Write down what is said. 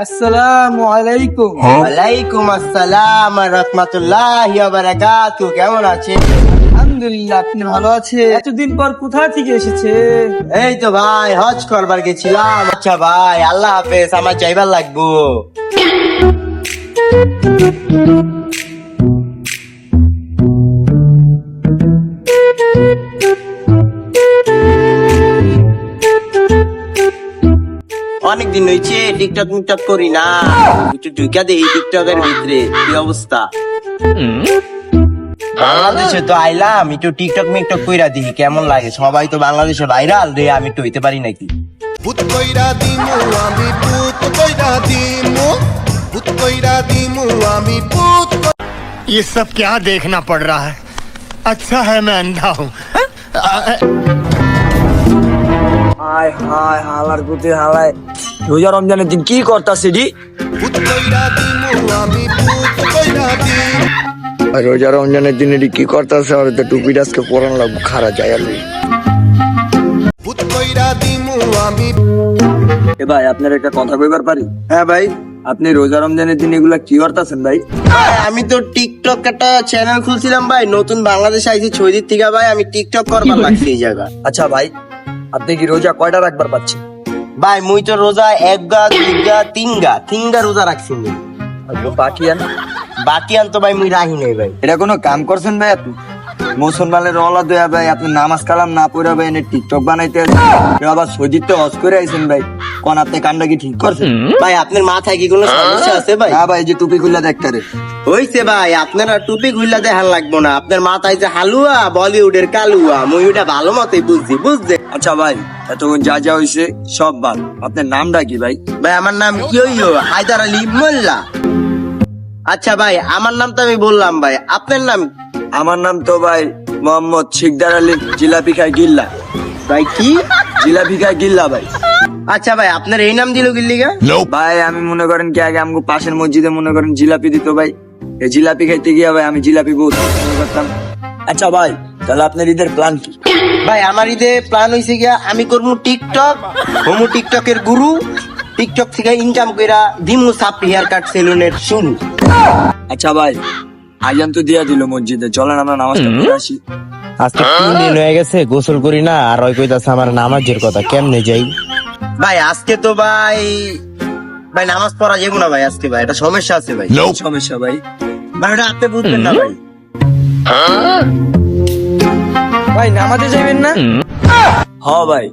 আসসালামু আলাইকুম। ওয়ালাইকুম আসসালাম রাহমাতুল্লাহি ওয়া বারাকাতুহু। কেমন আছেন? আলহামদুলিল্লাহ, আপনি ভালো আছেন? এতদিন পর কোথা থেকে এসেছে? এই তো ভাই হজ করবার গেছিলাম। আচ্ছা ভাই, আল্লাহ হাফেজ, আমার যাইবার লাগবো। অনেকদিন হয়েছে টিকটক মিকটক করি না, একটু ঢুকা দেই টিকটকের ভিতরে। কি অবস্থা? বাংলাদেশে তো আইলাম, একটু টিকটক মিকটক কইরা দিই কেমন লাগে। সবাই তো বাংলাদেশে ভাইরাল রে, আমি একটু হইতে পারি নাকি? ভূত কইরা দিমু আমি ভূত কইরা দিমু ভূত কইরা দিমু আমি ভূত। ये सब क्या देखना पड़ रहा है? अच्छा है मैं अंधा हूँ। হায় হায়, হালার পুতে হালায়। রোজা রমজানের দিন কি করতাছে ডি? ভূত কইরা দিমু আমি ভূত কইরা দিমু। রোজা রমজানের দিনে কি করতেছে? আর তো টুপি আজকে পরান লাগবে, খারা যায় আর ভূত কইরা দিমু আমি। এ ভাই, আপনার একটা কথা কইবার পারি? হ্যাঁ ভাই। আপনি রোজা রমজানের দিন এগুলা কি করতাছেন ভাই? ভাই, আমি তো টিকটক একটা চ্যানেল খুলছিলাম ভাই, নতুন বাংলাদেশ আইছি ছয়দিন থেকে ভাই, আমি টিকটক করবার লাগছি এই জায়গা। আচ্ছা ভাই, আপনি কি রোজা কয়টা রাখবার পাচ্ছেন? ভাই মুই তো রোজা 1 গা 2 গা 3 গা রোজা রাখছি মুই। বাকি আন বাকি আনতো ভাই মুই রাখি নাই ভাই। এটা কোনো কাম করছেন ভাই? আপনি মুসলমানের রওলা দেয়া ভাই, আপনি নামাজ কালাম না পড়া ভাই এনে টিকটক বানাইতে আছেন। আবার সজিত তো হজ করে আইছেন ভাই, কোন আপনি কামটা কি ঠিক করছেন? ভাই আপনার মাথায় কি কোনো সমস্যা আছে ভাই? না ভাই, এই যে টুপি খুলে দেখতে রে। হইছে ভাই, আপনারা টুপি খুললা দেখান লাগবো না। আপনার মাথায় যে হালুয়া, বলিউডের কালুয়া, মুই ওটা ভালো মতোই বুঝছে। আচ্ছা ভাই, এতক্ষণ যা যা হইছে সব বাদ। আপনার নামটা কি ভাই? ভাই আমার নাম কি হইলো? হায়দার আলী মোল্লা। আচ্ছা ভাই, আমার নাম তো আমি বললাম ভাই, আপনার নাম? আমার নাম তো ভাই মোহাম্মদ শিকদার আলী জিলাপি খাই গিল্লা। ভাই কি? জিলাপি খাই গিল্লা ভাই। আচ্ছা ভাই, আপনার এই নাম দিল গিল্লিগা? ভাই আমি মনে করেন কি, আগে আমাকে পাশের মসজিদে মনে করেন জিলাপি দিত ভাই, এই জিলাপি খাইতে গিয়া ভাই আমি জিলাপি বহুত পছন্দ করতাম। আচ্ছা ভাই, তাহলে আপনার ঈদের প্ল্যান কি? ভাই আমার ঈদে প্ল্যান হইছে গিয়া, আমি করবো টিকটক, হোমু টিকটকের গুরু, টিকটক থেকে ইনকাম কইরা দিমু সাপি হেয়ার কাট সেলুনের শুরু। আচ্ছা ভাই, আজান তো দিয়া দিল মসজিদে, চলেন আমরা নামাজটা পড়ে আসি। আজকে 3 দিন হয়ে গেছে গোসল করি না, আর ওই কইতাছে আমার নামাজের কথা, কেমনে যাই? ভাই আজকে তো ভাই নামাজ পড়া যাবো না ভাই আজকে ভাই, এটা সমস্যা আছে ভাই। সমস্যা ভাই? ভাই এটা আপনি বুঝবেন না ভাই। ভাই নামাজে যাইবেন না? হ ভাই,